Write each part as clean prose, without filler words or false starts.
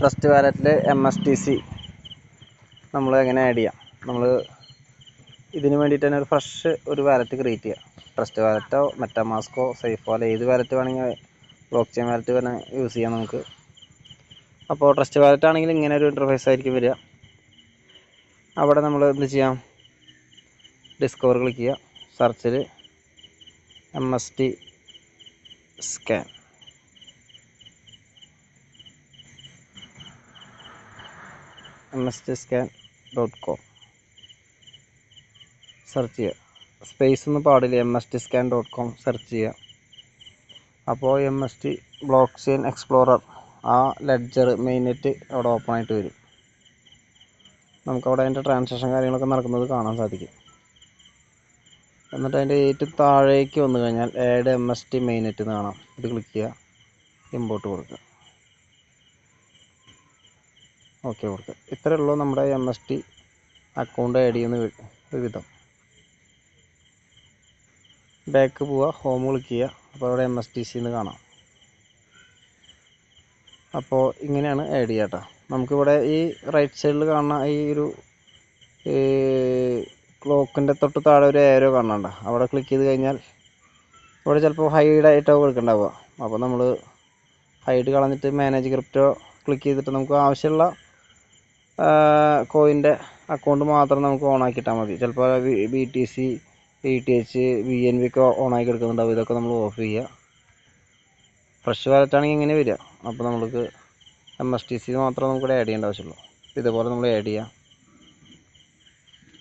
Trust വാലറ്റിൽ MSTC നമ്മൾ എങ്ങനെ ആഡ് ചെയ്യാം. നമ്മൾ ഇതിന് വേണ്ടിയിട്ട് തന്നെ ഒരു വാലറ്റ് ക്രിയേറ്റ് ചെയ്യുക. ട്രസ്റ്റ് വാലറ്റോ മെറ്റാമാസ്കോ സേഫോ അല്ല ഏത് വാലറ്റ് വേണമെങ്കിൽ ബ്ലോക്ക് ചെയിൻ വാലറ്റ് തന്നെ യൂസ് ചെയ്യാം നമുക്ക്. അപ്പോൾ ട്രസ്റ്റ് വാലറ്റ് ആണെങ്കിൽ ഇങ്ങനെ ഒരു ഇൻ്റർഫേസ് ആയിരിക്കും വരിക. അവിടെ നമ്മൾ എന്ത് ചെയ്യാം, ഡിസ്കവർ ക്ലിക്ക് ചെയ്യുക, സെർച്ചിൽ MST സ്കാൻ mstscan.com സെർച്ച് ചെയ്യുക. സ്പേസ് ഒന്നും പാടില്ല, mstscan.com സെർച്ച് ചെയ്യുക. അപ്പോൾ MST ബ്ലോക്ക് ചെയിൻ എക്സ്പ്ലോറർ ആ ലെഡ്ജർ മെയിൻനെറ്റ് അവിടെ ഓപ്പൺ ആയിട്ട് വരും. നമുക്കവിടെ അതിൻ്റെ ട്രാൻസാക്ഷൻ കാര്യങ്ങളൊക്കെ നടക്കുന്നത് കാണാൻ സാധിക്കും. എന്നിട്ട് അതിൻ്റെ ഏറ്റവും താഴേക്ക് വന്നു കഴിഞ്ഞാൽ ആഡ് MST മെയിൻനെറ്റ് എന്ന് കാണാം. ഇത് ക്ലിക്ക് ചെയ്യുക, ഇമ്പോർട്ട് കൊടുക്കുക, ഓക്കെ കൊടുക്കുക. ഇത്രയേ ഉള്ളൂ നമ്മുടെ MST അക്കൗണ്ട് ആഡ് ചെയ്യുന്ന വിധം. ബാക്ക് പോവുക, ഹോം ക്ലിക്ക് ചെയ്യുക. അപ്പോൾ അവിടെ MSTC എന്ന് കാണാം. അപ്പോൾ ഇങ്ങനെയാണ് ആഡ് ചെയ്യുക കേട്ടോ. നമുക്കിവിടെ ഈ റൈറ്റ് സൈഡിൽ കാണുന്ന ഈ ഒരു ക്ലോക്കിൻ്റെ തൊട്ട് താഴെ ഒരു ഏരോ കാണണ്ട, അവിടെ ക്ലിക്ക് ചെയ്ത് കഴിഞ്ഞാൽ ഇവിടെ ചിലപ്പോൾ ഹൈഡായിട്ടോ കൊടുക്കണ്ടാവുക. അപ്പോൾ നമ്മൾ ഹൈഡ് കളഞ്ഞിട്ട് മാനേജ് ക്രിപ്റ്റോ ക്ലിക്ക് ചെയ്തിട്ട് നമുക്ക് ആവശ്യമുള്ള കോയിൻ്റെ അക്കൗണ്ട് മാത്രം നമുക്ക് ഓൺ ആക്കിയിട്ടാൽ മതി. ചിലപ്പോൾ BTC ETH BNB ഒക്കെ ഓൺ ആക്കി എടുക്കുന്നുണ്ടാവും. ഇതൊക്കെ നമ്മൾ ഓഫ് ചെയ്യുക. ഫ്രഷ് വാലറ്റ് ആണെങ്കിൽ ഇങ്ങനെ വരിക. അപ്പോൾ നമുക്ക് MSTC മാത്രമേ നമുക്കിവിടെ ആഡ് ചെയ്യേണ്ട ആവശ്യമുള്ളൂ. ഇതുപോലെ നമ്മൾ ആഡ് ചെയ്യുക.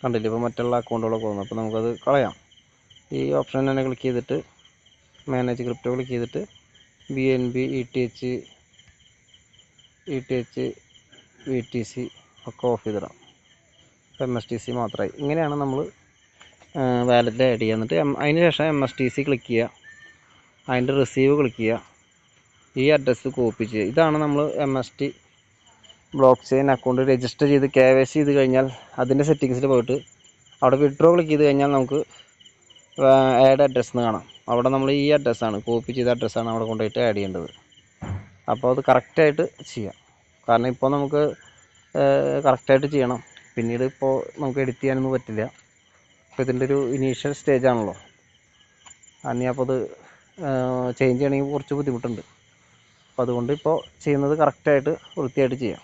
കണ്ടില്ല, ഇപ്പോൾ മറ്റുള്ള അക്കൗണ്ടുകളൊക്കെ വന്നു. അപ്പോൾ നമുക്കത് കളയാം. ഈ ഓപ്ഷൻ തന്നെ ക്ലിക്ക് ചെയ്തിട്ട് മാനേജ് ക്രിപ്റ്റോ ക്ലിക്ക് ചെയ്തിട്ട് BNB ETH BTC ഒക്കെ ഓഫ് ചെയ്തിടാം. MSTC മാത്രമായി. ഇങ്ങനെയാണ് നമ്മൾ വാലറ്റിൽ ആഡ് ചെയ്യുക. എന്നിട്ട് അതിന് ശേഷം MSTC ക്ലിക്ക് ചെയ്യുക, അതിൻ്റെ റിസീവ് ക്ലിക്ക് ചെയ്യുക, ഈ അഡ്രസ്സ് കോപ്പി ചെയ്യുക. ഇതാണ് നമ്മൾ MST block chain account register ചെയ്ത് KYC ചെയ്ത് കഴിഞ്ഞാൽ അതിൻ്റെ സെറ്റിങ്സിൽ പോയിട്ട് അവിടെ വിഡ്രോ ക്ലിക്ക് ചെയ്ത് കഴിഞ്ഞാൽ നമുക്ക് ആഡ് അഡ്രസ്സ് എന്ന് കാണാം. അവിടെ നമ്മൾ ഈ അഡ്രസ്സാണ്, കോപ്പി ചെയ്ത അഡ്രസ്സാണ് അവിടെ കൊണ്ടുപോയിട്ട് ആഡ് ചെയ്യേണ്ടത്. അപ്പോൾ അത് കറക്റ്റായിട്ട് ചെയ്യാം. കാരണം ഇപ്പോൾ നമുക്ക് കറക്റ്റായിട്ട് ചെയ്യണം. പിന്നീട് ഇപ്പോൾ നമുക്ക് എഡിറ്റ് ചെയ്യാനൊന്നും പറ്റില്ല. അപ്പോൾ ഇതിൻ്റെ ഒരു ഇനീഷ്യൽ സ്റ്റേജ് ആണല്ലോ. അപ്പോൾ അത് ചേഞ്ച് ചെയ്യണമെങ്കിൽ കുറച്ച് ബുദ്ധിമുട്ടുണ്ട്. അപ്പോൾ അതുകൊണ്ട് ഇപ്പോൾ ചെയ്യുന്നത് കറക്റ്റായിട്ട് വൃത്തിയായിട്ട് ചെയ്യാം.